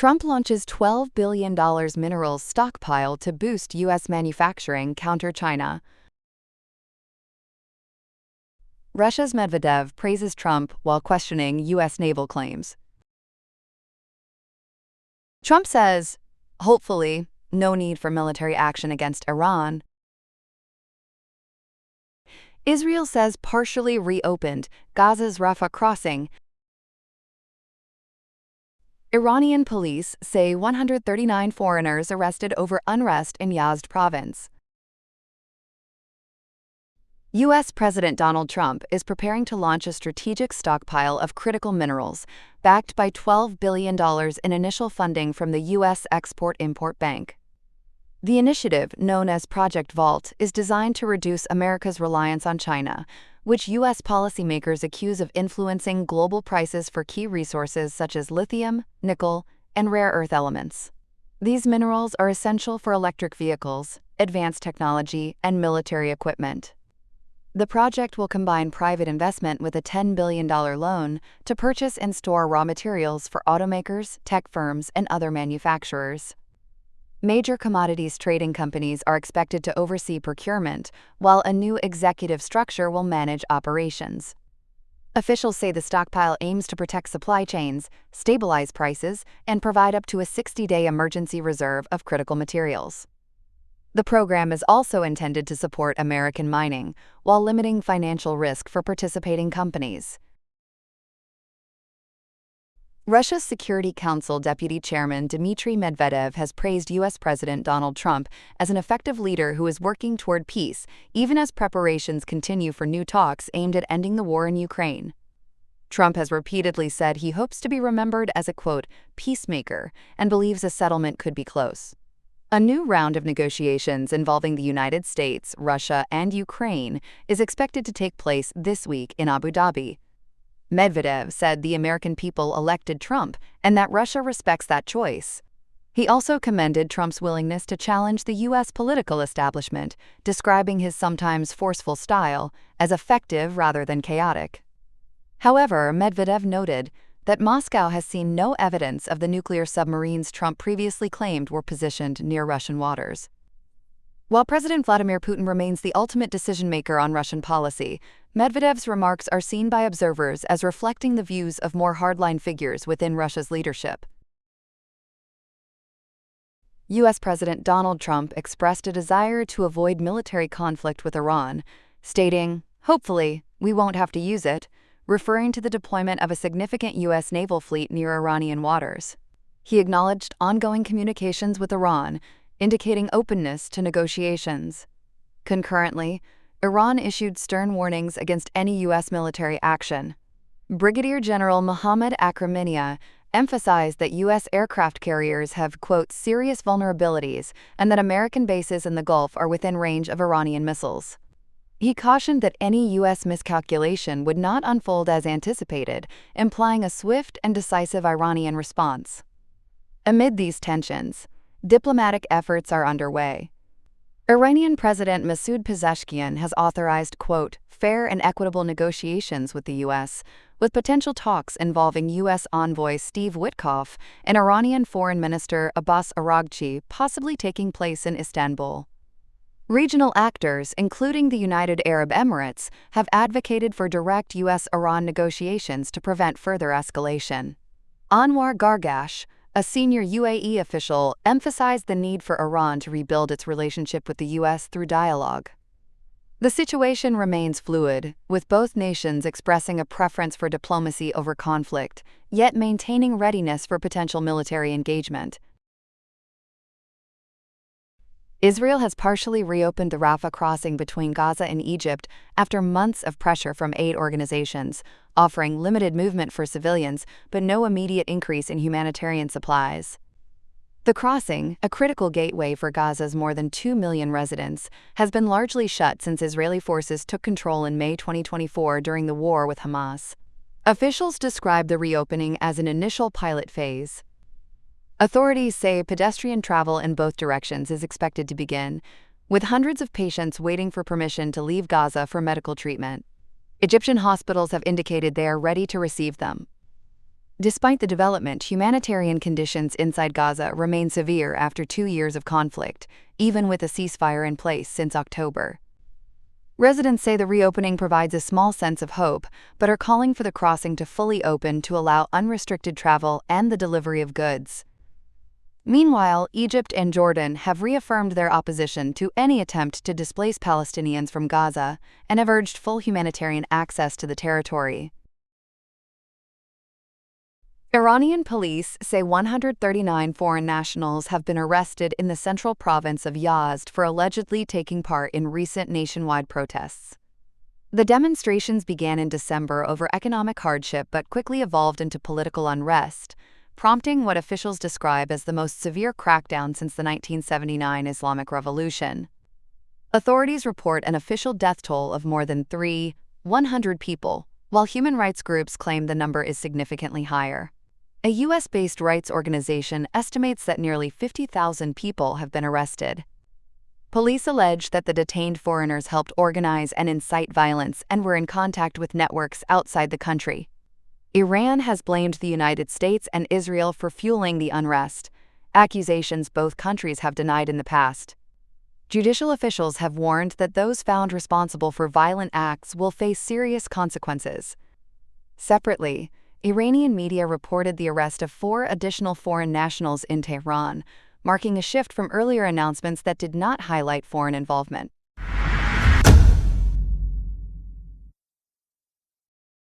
Trump launches $12 billion minerals stockpile to boost U.S. manufacturing, counter China. Russia's Medvedev praises Trump while questioning U.S. naval claims. Trump says, hopefully, no need for military action against Iran. Israel says partially reopened Gaza's Rafah crossing. Iranian police say 139 foreigners arrested over unrest in Yazd province. U.S. President Donald Trump is preparing to launch a strategic stockpile of critical minerals, backed by $12 billion in initial funding from the U.S. Export-Import Bank. The initiative, known as Project Vault, is designed to reduce America's reliance on China, which U.S. policymakers accuse of influencing global prices for key resources such as lithium, nickel, and rare earth elements. These minerals are essential for electric vehicles, advanced technology, and military equipment. The project will combine private investment with a $10 billion loan to purchase and store raw materials for automakers, tech firms, and other manufacturers. Major commodities trading companies are expected to oversee procurement, while a new executive structure will manage operations. Officials say the stockpile aims to protect supply chains, stabilize prices, and provide up to a 60-day emergency reserve of critical materials. The program is also intended to support American mining, while limiting financial risk for participating companies. Russia's Security Council Deputy Chairman Dmitry Medvedev has praised U.S. President Donald Trump as an effective leader who is working toward peace, even as preparations continue for new talks aimed at ending the war in Ukraine. Trump has repeatedly said he hopes to be remembered as a, quote, peacemaker, and believes a settlement could be close. A new round of negotiations involving the United States, Russia, and Ukraine is expected to take place this week in Abu Dhabi. Medvedev said the American people elected Trump and that Russia respects that choice. He also commended Trump's willingness to challenge the U.S. political establishment, describing his sometimes forceful style as effective rather than chaotic. However, Medvedev noted that Moscow has seen no evidence of the nuclear submarines Trump previously claimed were positioned near Russian waters. While President Vladimir Putin remains the ultimate decision-maker on Russian policy, Medvedev's remarks are seen by observers as reflecting the views of more hardline figures within Russia's leadership. U.S. President Donald Trump expressed a desire to avoid military conflict with Iran, stating, "Hopefully, we won't have to use it," referring to the deployment of a significant U.S. naval fleet near Iranian waters. He acknowledged ongoing communications with Iran, indicating openness to negotiations. Concurrently, Iran issued stern warnings against any U.S. military action. Brigadier General Mohammad Akraminia emphasized that U.S. aircraft carriers have, quote, serious vulnerabilities and that American bases in the Gulf are within range of Iranian missiles. He cautioned that any U.S. miscalculation would not unfold as anticipated, implying a swift and decisive Iranian response. Amid these tensions, diplomatic efforts are underway. Iranian President Masoud Pezeshkian has authorized, quote, fair and equitable negotiations with the U.S., with potential talks involving U.S. envoy Steve Witkoff and Iranian Foreign Minister Abbas Araghchi possibly taking place in Istanbul. Regional actors, including the United Arab Emirates, have advocated for direct U.S.-Iran negotiations to prevent further escalation. Anwar Gargash, a senior UAE official, emphasized the need for Iran to rebuild its relationship with the U.S. through dialogue. The situation remains fluid, with both nations expressing a preference for diplomacy over conflict, yet maintaining readiness for potential military engagement. Israel has partially reopened the Rafah crossing between Gaza and Egypt after months of pressure from aid organizations, offering limited movement for civilians but no immediate increase in humanitarian supplies. The crossing, a critical gateway for Gaza's more than 2 million residents, has been largely shut since Israeli forces took control in May 2024 during the war with Hamas. Officials describe the reopening as an initial pilot phase. Authorities say pedestrian travel in both directions is expected to begin, with hundreds of patients waiting for permission to leave Gaza for medical treatment. Egyptian hospitals have indicated they are ready to receive them. Despite the development, humanitarian conditions inside Gaza remain severe after 2 years of conflict, even with a ceasefire in place since October. Residents say the reopening provides a small sense of hope, but are calling for the crossing to fully open to allow unrestricted travel and the delivery of goods. Meanwhile, Egypt and Jordan have reaffirmed their opposition to any attempt to displace Palestinians from Gaza and have urged full humanitarian access to the territory. Iranian police say 139 foreign nationals have been arrested in the central province of Yazd for allegedly taking part in recent nationwide protests. The demonstrations began in December over economic hardship but quickly evolved into political unrest, prompting what officials describe as the most severe crackdown since the 1979 Islamic Revolution. Authorities report an official death toll of more than 100 people, while human rights groups claim the number is significantly higher. A U.S.-based rights organization estimates that nearly 50,000 people have been arrested. Police allege that the detained foreigners helped organize and incite violence and were in contact with networks outside the country. Iran has blamed the United States and Israel for fueling the unrest, accusations both countries have denied in the past. Judicial officials have warned that those found responsible for violent acts will face serious consequences. Separately, Iranian media reported the arrest of 4 additional foreign nationals in Tehran, marking a shift from earlier announcements that did not highlight foreign involvement.